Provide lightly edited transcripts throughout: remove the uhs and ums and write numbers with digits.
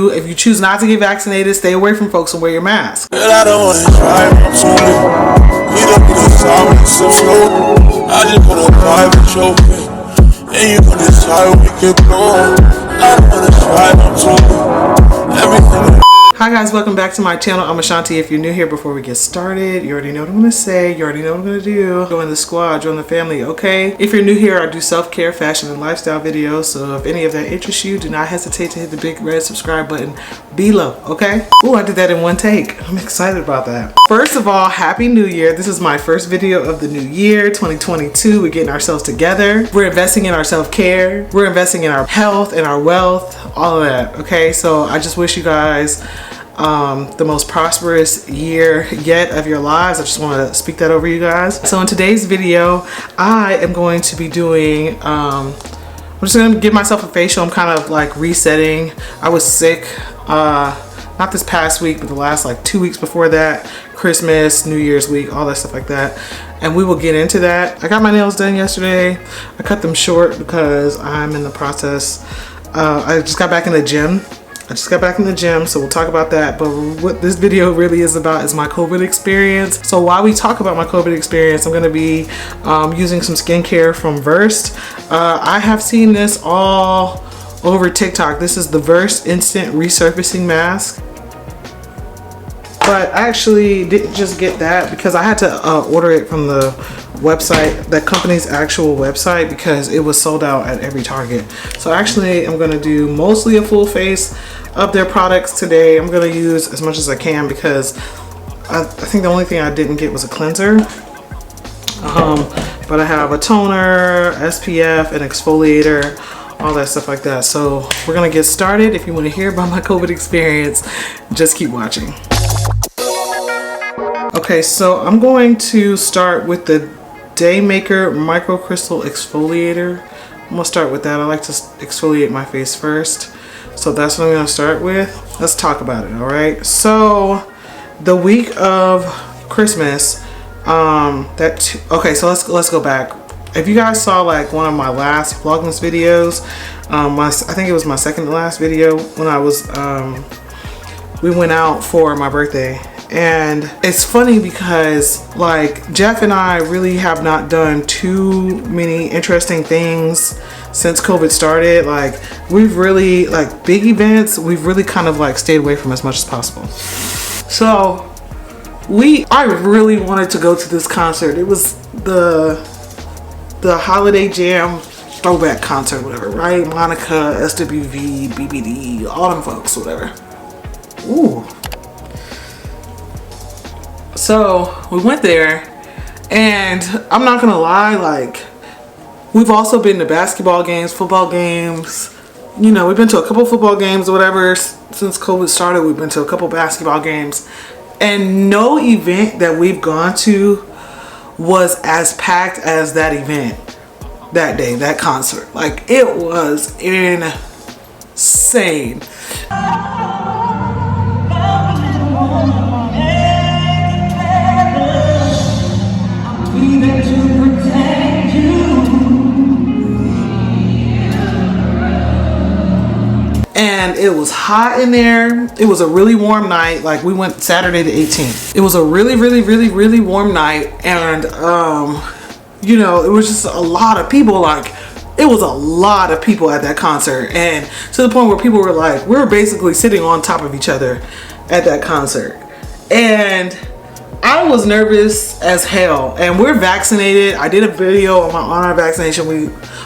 If you choose not to get vaccinated, stay away from folks and wear your mask. I don't want to try we don't need a sound so slow. I just want to vibe with your face. And you want to try we can blow. I don't want to try everything. Hi guys, welcome back to my channel. I'm Ashanti. If you're new here, before we get started, you already know what I'm going to say. You already know what I'm going to do. Join the squad, join the family, okay? If you're new here, I do self-care, fashion, and lifestyle videos. So if any of that interests you, do not hesitate to hit the big red subscribe button below, okay? Ooh, I did that in one take. I'm excited about that. First of all, Happy New Year. This is my first video of the new year, 2022. We're getting ourselves together. We're investing in our self-care. We're investing in our health and our wealth, all of that, okay? So I just wish you guys the most prosperous year yet of your lives. I just want to speak that over you guys. So in today's video, I am going to be doing, I'm just going to give myself a facial. I'm kind of like resetting. I was sick, not this past week, but the last like 2 weeks before that, Christmas, New Year's week, all that stuff like that. And we will get into that. I got my nails done yesterday. I cut them short because I'm in the process. I just got back in the gym. So we'll talk about that. But what this video really is about is my COVID experience. So while we talk about my COVID experience, I'm going to be using some skincare from Versed. I have seen this all over TikTok. This is the Versed Instant Resurfacing Mask. But I actually didn't just get that because I had to order it from the website, that company's actual website, because it was sold out at every Target. So actually I'm going to do mostly a full face of their products today. I'm going to use as much as I can because I think the only thing I didn't get was a cleanser. But I have a toner, SPF, an exfoliator, all that stuff like that. So we're going to get started. If you want to hear about my COVID experience, just keep watching. Okay, so I'm going to start with the Daymaker Microcrystal Exfoliator. I'm going to start with that. I like to exfoliate my face first. So that's what I'm going to start with. Let's talk about it, alright? So, the week of Christmas, okay, so let's go back. If you guys saw like one of my last Vlogmas videos, I think it was my second to last video when I was, we went out for my birthday. And it's funny because like Jeff and I really have not done too many interesting things since COVID started. Like we've really, like big events, we've really kind of like stayed away from as much as possible. So I really wanted to go to this concert. It was the Holiday Jam throwback concert, whatever, right? Monica, SWV, BBD, all them folks, whatever. Ooh. So we went there, and I'm not gonna lie, like we've also been to basketball games, football games, you know, we've been to a couple football games or whatever since COVID started. We've been to a couple basketball games, and no event that we've gone to was as packed as that event that day, that concert. Like it was insane. And it was hot in there. It was a really warm night. Like we went Saturday the 18th. It was a really warm night. And you know, it was just a lot of people. Like it was a lot of people at that concert. And to the point where people were like, we were basically sitting on top of each other at that concert. And I was nervous as hell. And we're vaccinated. I did a video on our vaccination.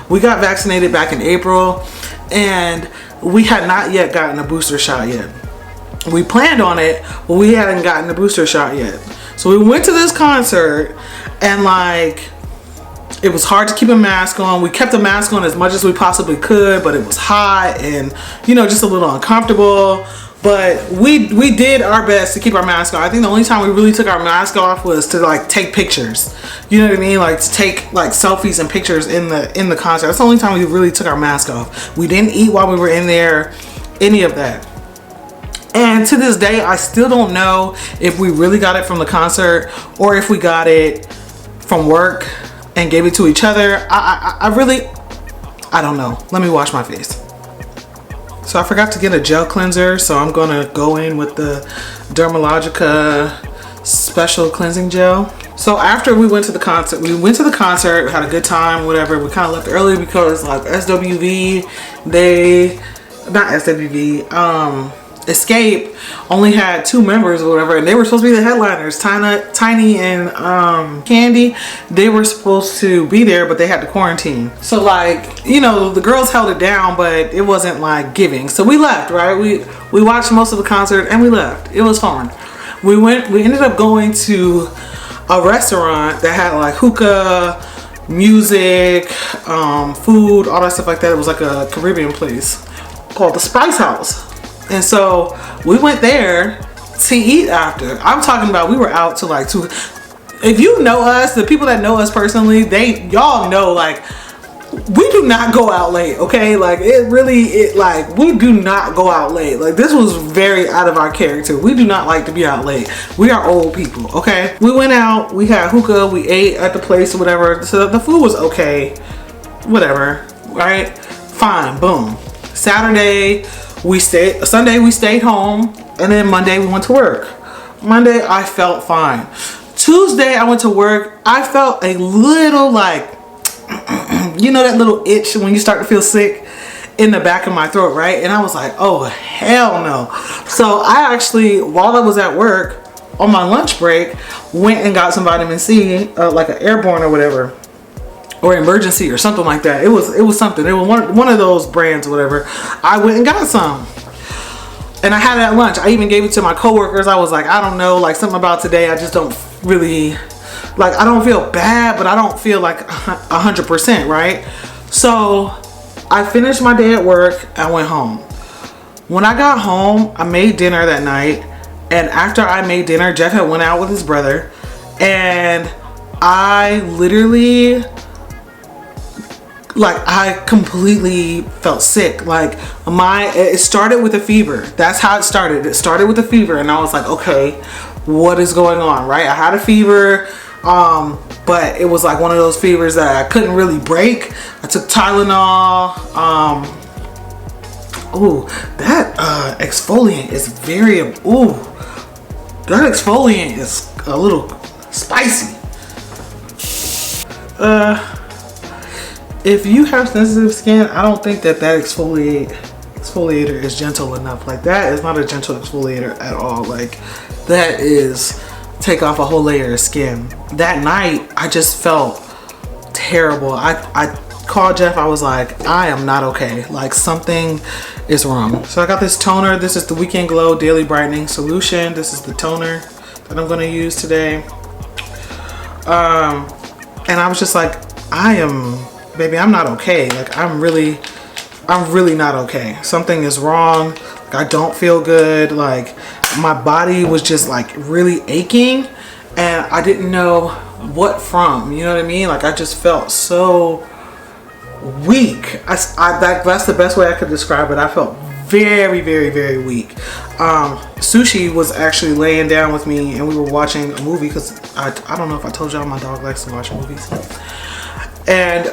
We got vaccinated back in April. And we had not yet gotten a booster shot yet. We planned on it, but we hadn't gotten the booster shot yet. So we went to this concert, and like it was hard to keep a mask on. We kept the mask on as much as we possibly could, but it was hot and, you know, just a little uncomfortable. But we did our best to keep our mask on. I think the only time we really took our mask off was to like take pictures. You know what I mean? Like to take like selfies and pictures in the concert. That's the only time we really took our mask off. We didn't eat while we were in there, any of that. And to this day, I still don't know if we really got it from the concert or if we got it from work and gave it to each other. I don't know. Let me wash my face. So I forgot to get a gel cleanser, so I'm gonna go in with the Dermalogica special cleansing gel. So after we went to the concert, had a good time, whatever. We kind of left early because like Escape only had 2 members or whatever, and they were supposed to be the headliners, Tiny and Candy. They were supposed to be there, but they had to quarantine. So like, you know, the girls held it down, but it wasn't like giving. So we left, right? We watched most of the concert and we left. It was fun. We ended up going to a restaurant that had like hookah, music, food, all that stuff like that. It was like a Caribbean place called the Spice House. And so we went there to eat after. I'm talking about we were out to like 2. If you know us, the people that know us personally, y'all know like we do not go out late, okay? Like we do not go out late. Like this was very out of our character. We do not like to be out late. We are old people, okay? We went out, we had hookah, we ate at the place or whatever. So the food was okay, whatever, right? Fine, boom. Sunday we stayed home, and then Monday we went to work. Monday I felt fine. Tuesday I went to work. I felt a little like, you know that little itch when you start to feel sick in the back of my throat, right? And I was like, oh hell no. So I actually, while I was at work on my lunch break, went and got some vitamin C, like an airborne or whatever, or emergency or something like that. It was something. It was one of those brands or whatever. I went and got some, and I had it at lunch. I even gave it to my coworkers. I was like, I don't know, like something about today. I just don't really, like, I don't feel bad, but I don't feel like 100%, right? So I finished my day at work. I went home. When I got home, I made dinner that night, and after I made dinner, Jeff had went out with his brother, and I literally, like, I completely felt sick. Like it started with a fever. That's how it started. It started with a fever, and I was like, okay, what is going on, right? I had a fever, but it was like one of those fevers that I couldn't really break. I took Tylenol. That exfoliant is that exfoliant is a little spicy. If you have sensitive skin, I don't think that exfoliator is gentle enough. Like, that is not a gentle exfoliator at all. Like, that is take off a whole layer of skin. That night, I just felt terrible. I called Jeff. I was like, I am not okay. Like, something is wrong. So I got this toner. This is the Weekend Glow Daily Brightening Solution. This is the toner that I'm going to use today. And I was just like, baby, I'm not okay. Like, I'm really not okay. Something is wrong. Like, I don't feel good. Like, my body was just like really aching, and I didn't know what from, you know what I mean? Like, I just felt so weak. That's the best way I could describe it. I felt very, very, very weak. Sushi was actually laying down with me, and we were watching a movie, because I don't know if I told y'all my dog likes to watch movies. And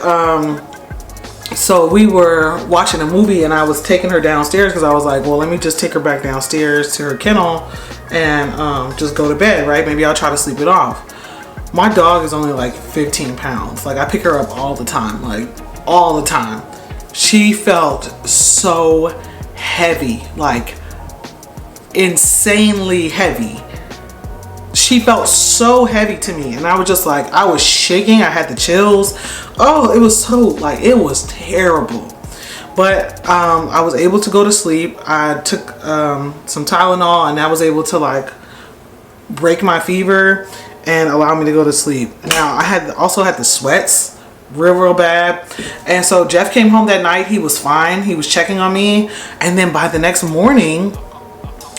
so we were watching a movie, and I was taking her downstairs because I was like, well, let me just take her back downstairs to her kennel and just go to bed, right? Maybe I'll try to sleep it off. My dog is only like 15 pounds. Like, I pick her up all the time, like all the time. She felt so heavy, like insanely heavy. She felt so heavy to me, and I was just like, I was shaking. I had the chills. Oh, it was so, like, it was terrible. But I was able to go to sleep. I took some Tylenol, and that was able to like break my fever and allow me to go to sleep. Now, I also had the sweats real bad, and so Jeff came home that night. He was fine. He was checking on me, and then by the next morning,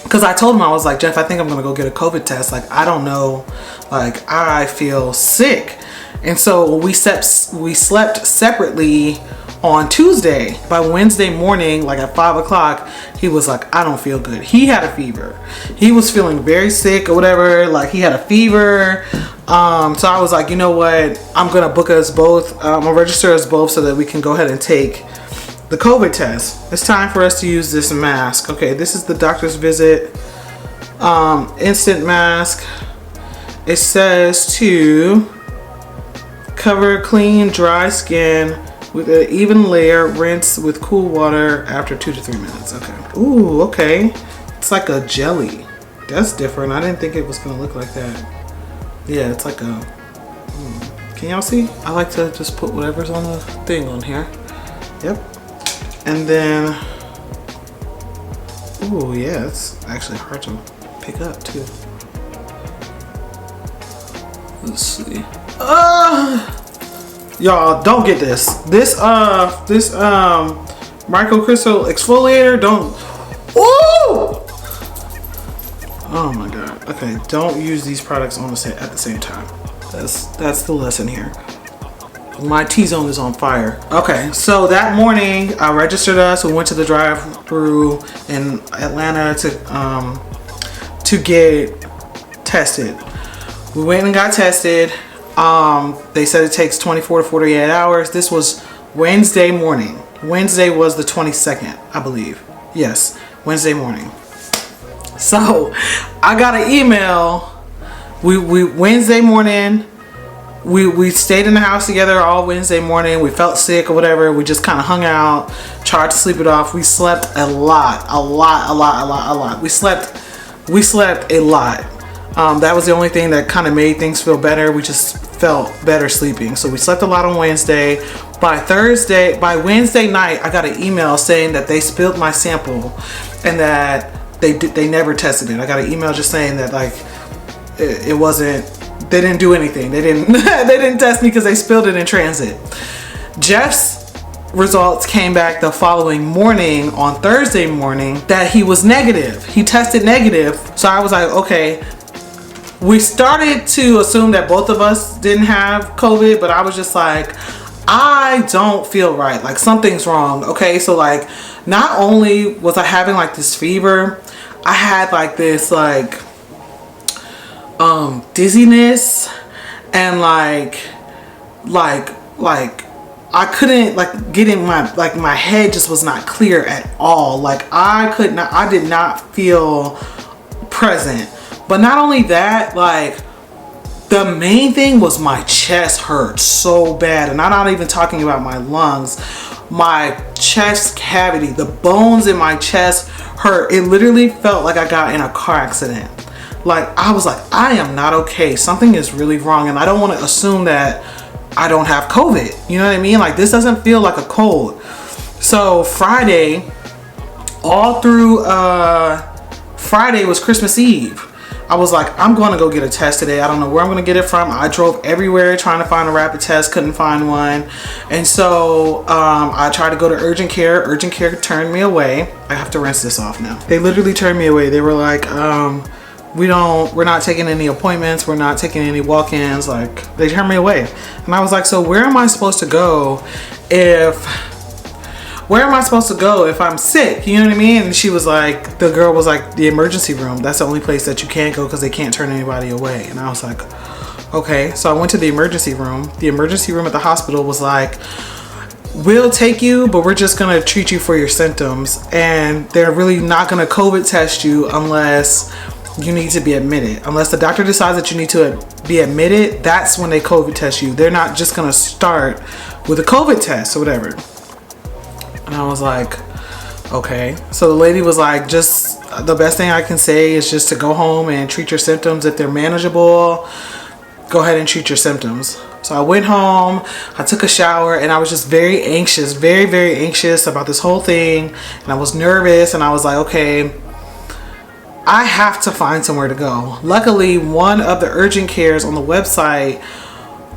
because I told him, I was like, Jeff, I think I'm gonna go get a COVID test. Like, I don't know, like, I feel sick. And so we slept separately on Tuesday. By Wednesday morning, like at 5 o'clock, he was like, I don't feel good. He had a fever. He was feeling very sick or whatever. Like, he had a fever. So I was like, you know what? I'm gonna book us both. I'll register us both so that we can go ahead and take the COVID test. It's time for us to use this mask. Okay, this is the doctor's visit instant mask. It says to cover clean, dry skin with an even layer, rinse with cool water after 2 to 3 minutes. Okay. Ooh, okay. It's like a jelly. That's different. I didn't think it was gonna look like that. Yeah, it's like a, can y'all see? I like to just put whatever's on the thing on here. Yep. And then, ooh, yeah, it's actually hard to pick up too. Let's see. Y'all don't get this. This microcrystal exfoliator, don't. Ooh! Oh my god. Okay, don't use these products on at the same time. That's the lesson here. My T-zone is on fire. Okay, so that morning I registered us. We went to the drive-through in Atlanta to get tested. We went and got tested. They said it takes 24 to 48 hours. This was Wednesday morning. Wednesday was the 22nd, I believe. Yes, Wednesday morning. So I got an email. We Wednesday morning, we stayed in the house together all Wednesday morning. We felt sick or whatever. We just kind of hung out, tried to sleep it off. We slept a lot. We slept a lot. That was the only thing that kind of made things feel better. We just felt better sleeping. So we slept a lot on Wednesday. By Wednesday night, I got an email saying that they spilled my sample and that they never tested it. I got an email just saying that like it wasn't, they didn't do anything. They didn't they didn't test me because they spilled it in transit. Jeff's results came back the following morning, on Thursday morning, that he was negative. He tested negative. So I was like, okay. We started to assume that both of us didn't have COVID, but I was just like, I don't feel right. Like something's wrong. Okay, so like not only was I having like this fever, I had like this like dizziness and like I couldn't like get in my head just was not clear at all. Like I did not feel present. But not only that, like the main thing was my chest hurt so bad. And I'm not even talking about my lungs. My chest cavity, the bones in my chest hurt. It literally felt like I got in a car accident. Like I was like, I am not okay. Something is really wrong. And I don't want to assume that I don't have COVID. You know what I mean? Like this doesn't feel like a cold. So Friday, all through Friday was Christmas Eve. I was like, I'm going to go get a test today. I don't know where I'm going to get it from. I drove everywhere trying to find a rapid test. Couldn't find one. And so I tried to go to urgent care. Urgent care turned me away. I have to rinse this off now. They literally turned me away. They were like, we're not taking any appointments. We're not taking any walk-ins. Like they turned me away. And I was like, so where am I supposed to go if I'm sick? You know what I mean? And she was like, the girl was like, the emergency room. That's the only place that you can't go because they can't turn anybody away. And I was like, okay. So I went to the emergency room. The emergency room at the hospital was like, we'll take you, but we're just going to treat you for your symptoms. And they're really not going to COVID test you unless you need to be admitted. Unless the doctor decides that you need to be admitted, that's when they COVID test you. They're not just going to start with a COVID test or whatever. And I was like, okay. So the lady was like, just the best thing I can say is just to go home and treat your symptoms. If they're manageable, go ahead and treat your symptoms. So I went home, I took a shower, and I was just very anxious, very, very anxious about this whole thing. And I was nervous, and I was like, okay, I have to find somewhere to go. Luckily, one of the urgent cares on the website,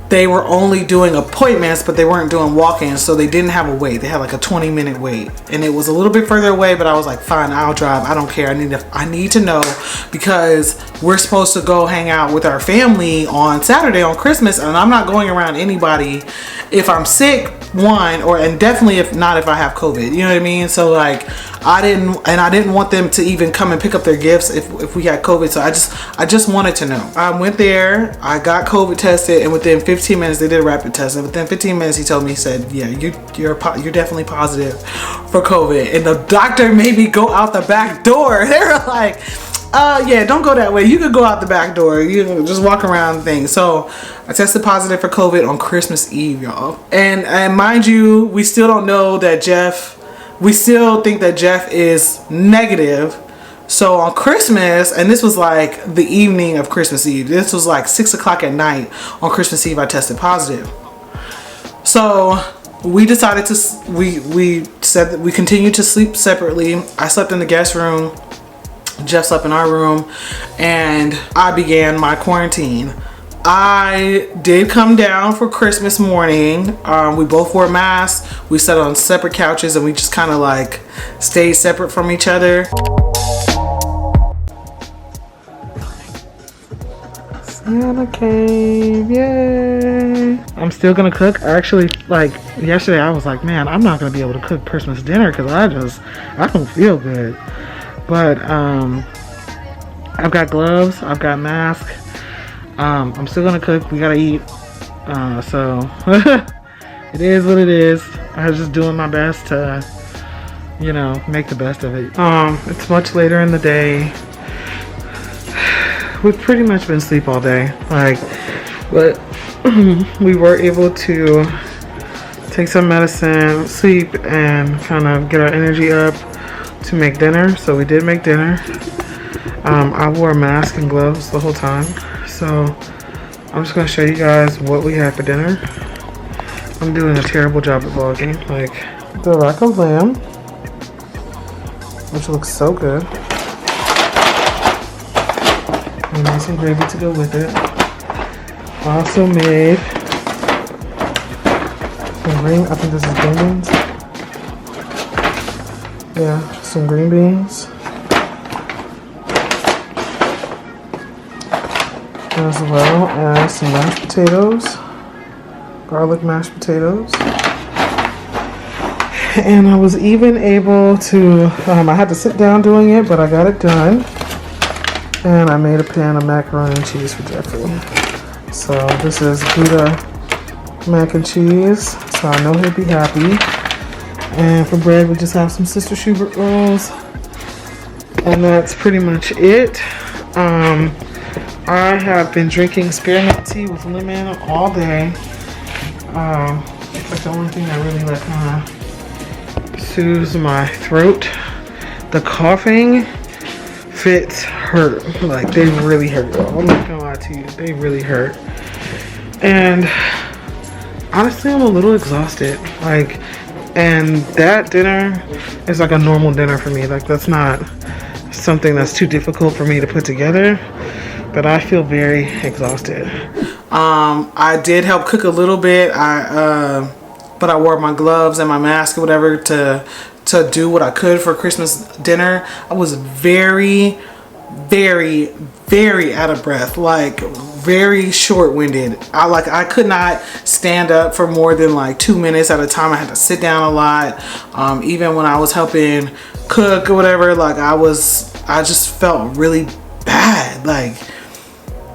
they were only doing appointments, but they weren't doing walk-ins, so they didn't have a wait. They had like a 20-minute wait, and it was a little bit further away, but I was like, fine, I'll drive. I don't care. I need to know because we're supposed to go hang out with our family on Saturday on Christmas, and I'm not going around anybody. If I'm sick, one, and definitely if not if I have COVID, you know what I mean? So like I didn't want them to even come and pick up their gifts if we had COVID. So I just wanted to know. I went there, I got COVID tested, and within 15 minutes they did a rapid test, and within 15 minutes he told me, he said, yeah, you're definitely positive for COVID. And the doctor made me go out the back door. They were like, yeah, don't go that way. You could go out the back door. You can just walk around things. So I tested positive for COVID on Christmas Eve, y'all. And mind you, we still don't know that we still think that Jeff is negative. So on Christmas, and this was like the evening of Christmas Eve. This was like 6 o'clock at night on Christmas Eve. I tested positive. So we decided we said that we continued to sleep separately. I slept in the guest room. Jeff slept in our room, and I began my quarantine. I did come down for Christmas morning. We both wore masks. We sat on separate couches, and we just kind of like stayed separate from each other. Santa cave, yay! I'm still gonna cook. Actually, like yesterday, I was like, man, I'm not gonna be able to cook Christmas dinner because I don't feel good. But I've got gloves, I've got mask. I'm still gonna cook. We gotta eat. So it is what it is. I was just doing my best to, you know, make the best of it. It's much later in the day. We've pretty much been asleep all day. But we were able to take some medicine, sleep, and kind of get our energy up to make dinner. So we did make dinner. I wore a mask and gloves the whole time. So I'm just gonna show you guys what we had for dinner. I'm doing a terrible job at vlogging. Like the rack of lamb, which looks so good. And nice and gravy to go with it. I also made some green, I think this is green beans. Yeah, some green beans. As well as some mashed potatoes. Garlic mashed potatoes. And I was even able to, I had to sit down doing it, but I got it done. And I made a pan of macaroni and cheese for Jeffrey. So this is Gouda mac and cheese. So I know he'll be happy. And for bread, we just have some Sister Schubert rolls. And that's pretty much it. I have been drinking spearmint tea with lemon all day. It's like the only thing that really like kind of soothes my throat. The coughing fits hurt. Like they really hurt. I'm not gonna lie to you. They really hurt. And honestly, I'm a little exhausted. Like, and that dinner is like a normal dinner for me. Like that's not something that's too difficult for me to put together. But I feel very exhausted. I did help cook a little bit. But I wore my gloves and my mask or whatever to do what I could for Christmas dinner. I was very, very, very out of breath. Like very short-winded. I could not stand up for more than like 2 minutes at a time. I had to sit down a lot. Even when I was helping cook or whatever, like I just felt really bad. Like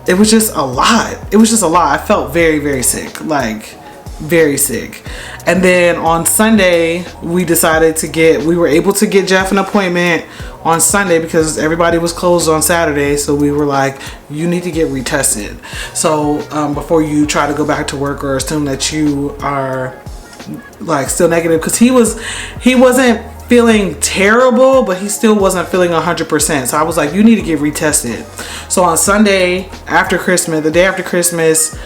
it was just a lot. It was just a lot. I felt very, very sick. Like very sick. And then on Sunday, we were able to get Jeff an appointment on Sunday because everybody was closed on Saturday. So we were like, you need to get retested. So before you try to go back to work or assume that you are like still negative, because he wasn't feeling terrible, but he still wasn't feeling 100%. So I was like, you need to get retested. So on Sunday after Christmas, the day after Christmas,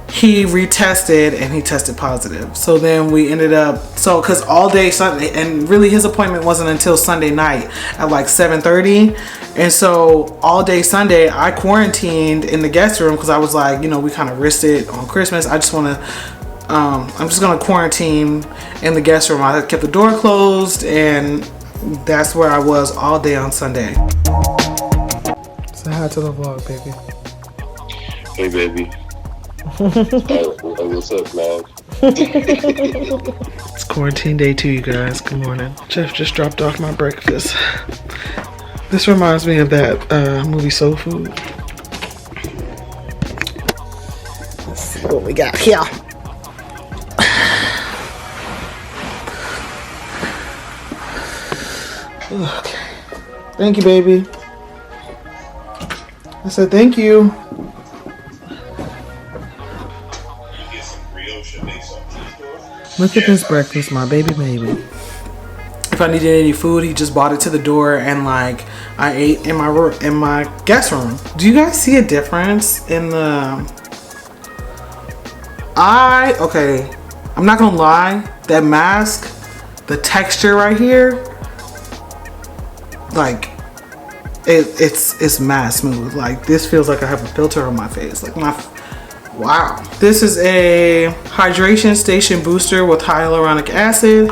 he retested and he tested positive. So then we ended up, because all day Sunday, and really his appointment wasn't until Sunday night at like 7:30. And so all day Sunday I quarantined in the guest room because I was like, you know, we kind of risked it on Christmas. I just want to I'm just gonna quarantine in the guest room. I kept the door closed, and that's where I was all day on Sunday. Say hi to the vlog, baby. Hey, baby. Hey, what's up, vlog? It's quarantine day 2, you guys. Good morning. Jeff just dropped off my breakfast. This reminds me of that movie Soul Food. Let's see what we got here. Okay. Thank you, baby. I said thank you. Look at this breakfast, my baby. If I needed any food, he just brought it to the door, and like I ate in my guest room. Do you guys see a difference in the? Okay, I'm not gonna lie. That mask, the texture right here, like it's mad smooth. Like this feels like I have a filter on my face. Like wow. This is a hydration station booster with hyaluronic acid.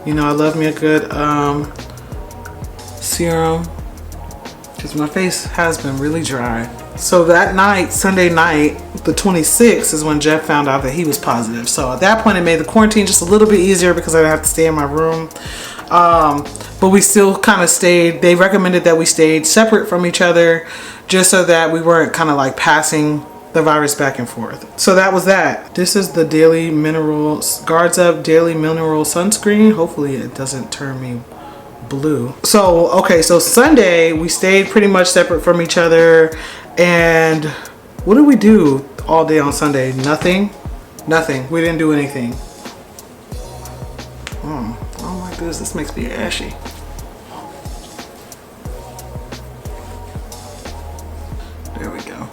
You know I love me a good serum because my face has been really dry. So that night, Sunday night, the 26th, is when Jeff found out that he was positive. So at that point it made the quarantine just a little bit easier because I didn't have to stay in my room. But we still kind of stayed. They recommended that we stayed separate from each other just so that we weren't kind of like passing the virus back and forth. So that was that. This is the Daily Minerals Guards Up Daily Mineral Sunscreen. Hopefully it doesn't turn me blue. So okay, so Sunday we stayed pretty much separate from each other. And what did we do all day on Sunday? Nothing. We didn't do anything. Oh my goodness, this makes me ashy. There we go.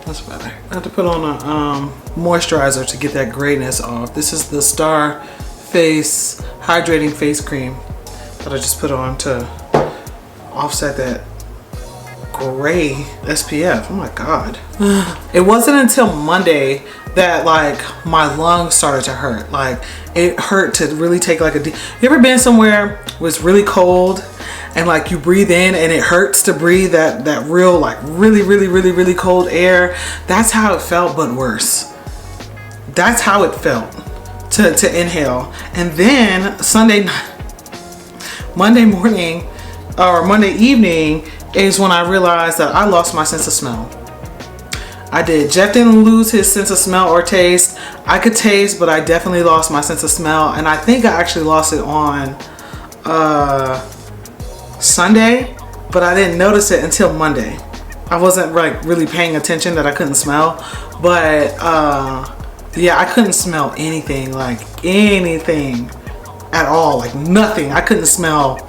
That's better. I have to put on a moisturizer to get that grayness off. This is the Star Face Hydrating Face Cream that I just put on to offset that gray SPF. Oh my god. It wasn't until Monday that like my lungs started to hurt. Like it hurt to really take like a deep. You ever been somewhere where it's really cold and like you breathe in and it hurts to breathe that real like really cold air? That's how it felt, but worse. That's how it felt to inhale. And then Monday morning or Monday evening is when I realized that I lost my sense of smell. I did. Jeff didn't lose his sense of smell or taste. I could taste, but I definitely lost my sense of smell. And I think I actually lost it on Sunday, but I didn't notice it until Monday. I wasn't like really paying attention that I couldn't smell, but yeah, I couldn't smell anything, like anything at all, like nothing. I couldn't smell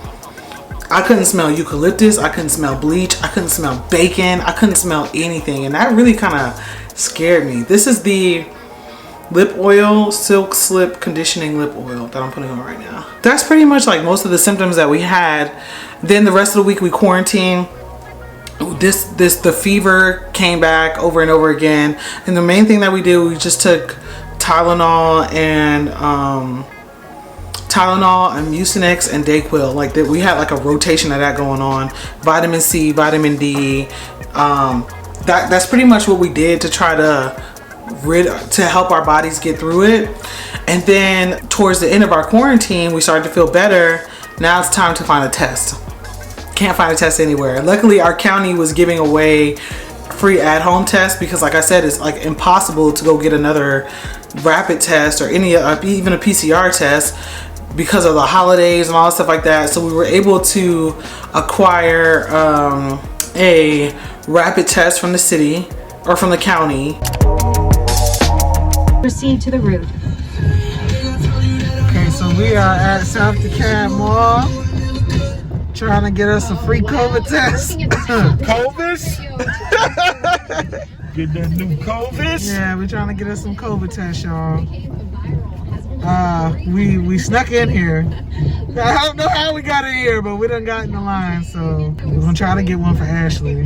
eucalyptus, I couldn't smell bleach, I couldn't smell bacon, I couldn't smell anything, and that really kind of scared me. This is the lip oil, Silk Slip Conditioning Lip Oil that I'm putting on right now. That's pretty much like most of the symptoms that we had. Then the rest of the week we quarantined. The fever came back over and over again, and the main thing that we did, we just took Tylenol and Mucinex and Dayquil. Like that, we had like a rotation of that going on. Vitamin C, vitamin D. That's pretty much what we did to try to help our bodies get through it. And then towards the end of our quarantine, we started to feel better. Now it's time to find a test. Can't find a test anywhere. Luckily, our county was giving away free at-home tests because, like I said, it's like impossible to go get another rapid test or even a PCR test because of the holidays and all that stuff like that. So we were able to acquire a rapid test from the city or from the county. Proceed to the route. Okay, so we are at South DeKalb Mall trying to get us a free COVID test. COVID? Get that new COVID? Yeah, we're trying to get us some COVID tests, y'all. We snuck in here. I don't know how we got in here, but we done got in the line, so we're gonna try to get one for Ashley.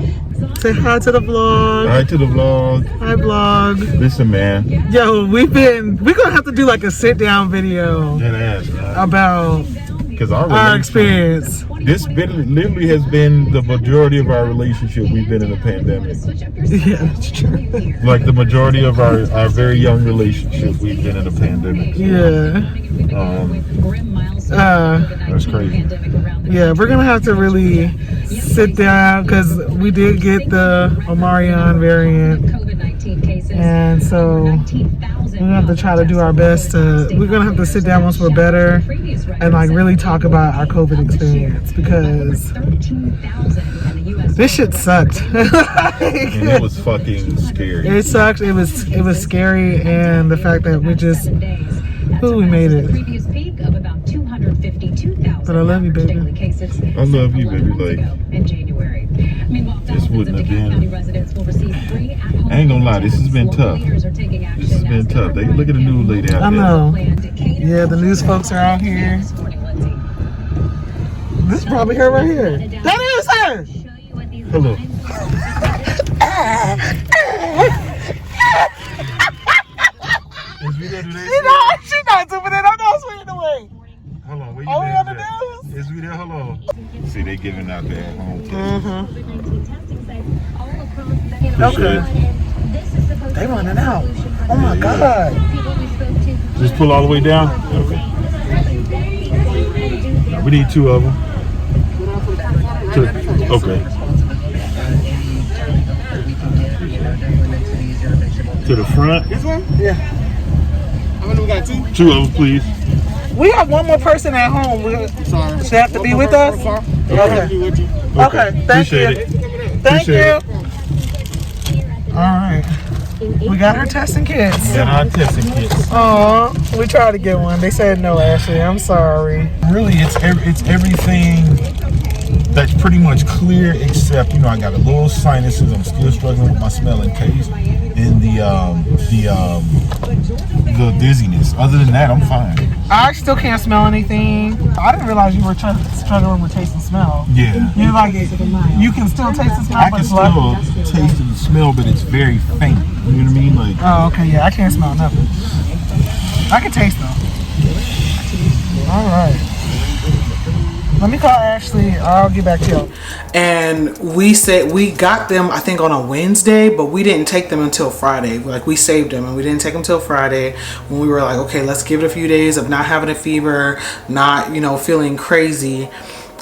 Say hi to the vlog. Hi to the vlog. Hi vlog. Listen, man. Yo, we're gonna have to do like a sit down video That ass, man. about because our experience. This literally has been the majority of our relationship. We've been in a pandemic. Yeah, that's true. Like the majority of our very young relationship, we've been in a pandemic. Yeah. That's crazy. Yeah, we're gonna have to really sit down because we did get the Omarion variant, and so we're gonna have to try to do our best to. We're gonna have to sit down once we're better and like really talk about our COVID experience because this shit sucked. And it was fucking scary. It sucked. It was scary, and the fact that we just we made it. But I love you, baby. I love you, baby. Like, this wouldn't have been. I ain't gonna lie, this has been tough. This has been tough. They look at the news lady out there. I know. Yeah, the news folks are out here. This is probably her right here. That is her. Hello. She's not doing it. I'm not swinging away. Hold on, where you Oh, we on the at? news? Is we there? Hold on. See, they giving out their home test. Okay. They running out. Oh my God. Just pull all the way down? Okay. We need two of them. Okay. To the front? This one? Yeah. How many we got? Two? Two of them, please. We have one more person at home. Sorry. They have to be with us? Okay. Okay. Thank you. Appreciate it. Thank you. Appreciate All right. We got our testing kits. And our testing kits. Oh, we tried to get one. They said no, Ashley. I'm sorry. Really, it's everything that's pretty much clear except, I got a little sinuses. I'm still struggling with my smell and taste, and the dizziness. Other than that, I'm fine. I still can't smell anything. I didn't realize you were struggling with taste and smell. Yeah. You like it. You can still taste and smell. I can still taste and smell, but it's very faint. You know what I mean? Like. Oh, okay. Yeah, I can't smell nothing. I can taste though. All right. Let me call Ashley. I'll get back to you. And we got them, I think, on a Wednesday, but we didn't take them until Friday. Like, we saved them and we didn't take them till Friday when we were like, okay, let's give it a few days of not having a fever, not, feeling crazy.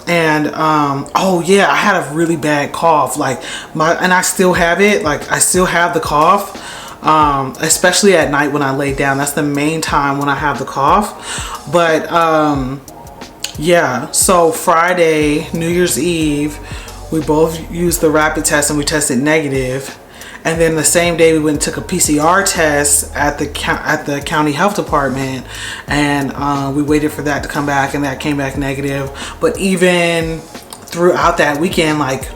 And oh yeah, I had a really bad cough. And I still have it. Like, I still have the cough. Especially at night when I lay down. That's the main time when I have the cough. But yeah, so Friday, New Year's Eve, we both used the rapid test and we tested negative. And then the same day we went and took a PCR test at the county health department, and we waited for that to come back, and that came back negative. But even throughout that weekend, like,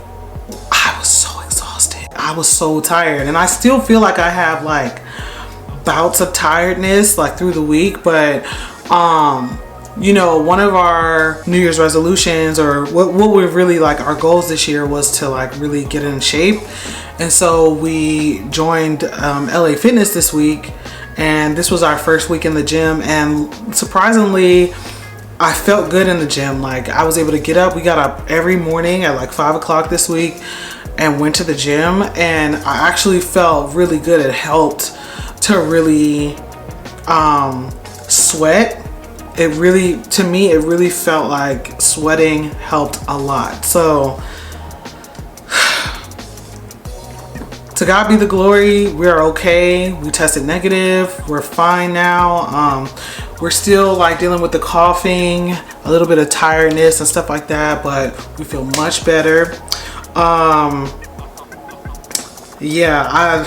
I was so exhausted. I was so tired, and I still feel like I have like bouts of tiredness like through the week, but one of our New Year's resolutions, or what we really like our goals this year, was to like really get in shape. And so we joined LA Fitness this week, and this was our first week in the gym, and surprisingly I felt good in the gym. Like, I was able to get up. We got up every morning at like 5 o'clock this week and went to the gym, and I actually felt really good. It helped to really sweat. It really, to me, it really felt like sweating helped a lot. So to God be the glory. We're okay. We tested negative. We're fine now. We're still like dealing with the coughing, a little bit of tiredness and stuff like that, but we feel much better. Yeah,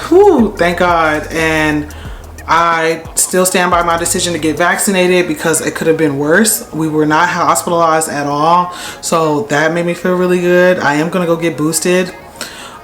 thank God. And I still stand by my decision to get vaccinated because it could have been worse. We were not hospitalized at all, so that made me feel really good. I am gonna go get boosted.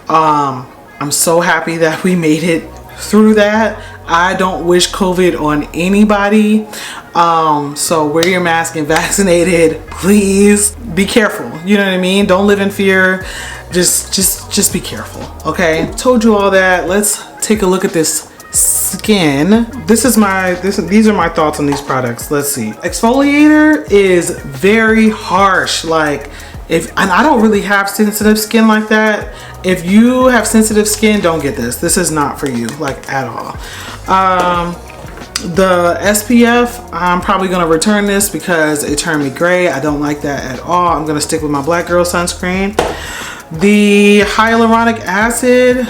I'm so happy that we made it through that. I don't wish COVID on anybody. So wear your mask and vaccinated. Please be careful. You know what I mean? Don't live in fear. Just be careful. Okay. Told you all that. Let's take a look at this skin. These are my thoughts on these products. Let's see. Exfoliator is very harsh. Like, and I don't really have sensitive skin like that. If you have sensitive skin, don't get this. This is not for you, like, at all. The SPF, I'm probably gonna return this because it turned me gray. I don't like that at all. I'm gonna stick with my black girl sunscreen. The hyaluronic acid,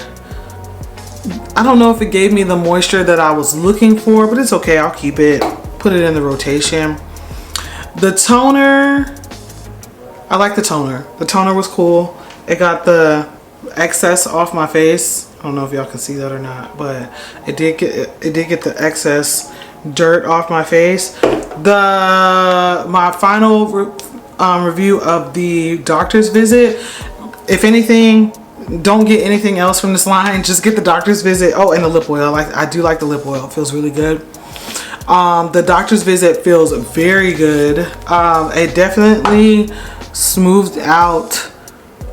I don't know if it gave me the moisture that I was looking for, but it's okay, I'll keep it. Put it in the rotation. The toner, I like the toner. The toner was cool. It got the excess off my face. I don't know if y'all can see that or not, but it did get the excess dirt off my face. My final review of the doctor's visit, if anything, don't get anything else from this line, just get the doctor's visit. Oh, and the lip oil. I do like the lip oil. It feels really good. The doctor's visit feels very good. It definitely smoothed out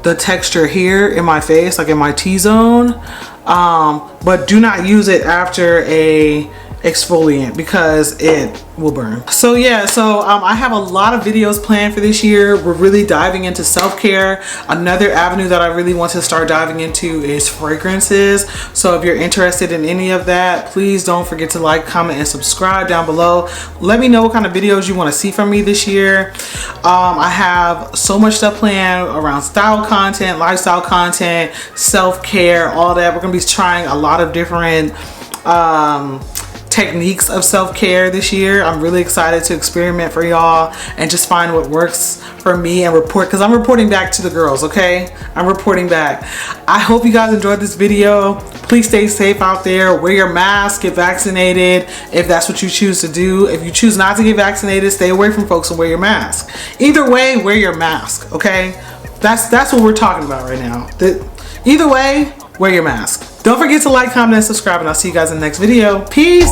the texture here in my face, like in my T-zone, but do not use it after a exfoliant because it will burn. So yeah, I have a lot of videos planned for this year. We're really diving into self-care. Another avenue that I really want to start diving into is fragrances. So if you're interested in any of that, please don't forget to like, comment, and subscribe down below. Let me know what kind of videos you want to see from me this year. I have so much stuff planned around style content, lifestyle content, self-care, all that. We're gonna be trying a lot of different techniques of self-care this year. I'm really excited to experiment for y'all and just find what works for me and report, because I'm reporting back to the girls, okay? I'm reporting back. I hope you guys enjoyed this video. Please stay safe out there. Wear your mask, get vaccinated if that's what you choose to do. If you choose not to get vaccinated, stay away from folks and wear your mask. Either way, wear your mask, okay? That's what we're talking about right now. Either way, wear your mask. Don't forget to like, comment, and subscribe, and I'll see you guys in the next video. Peace!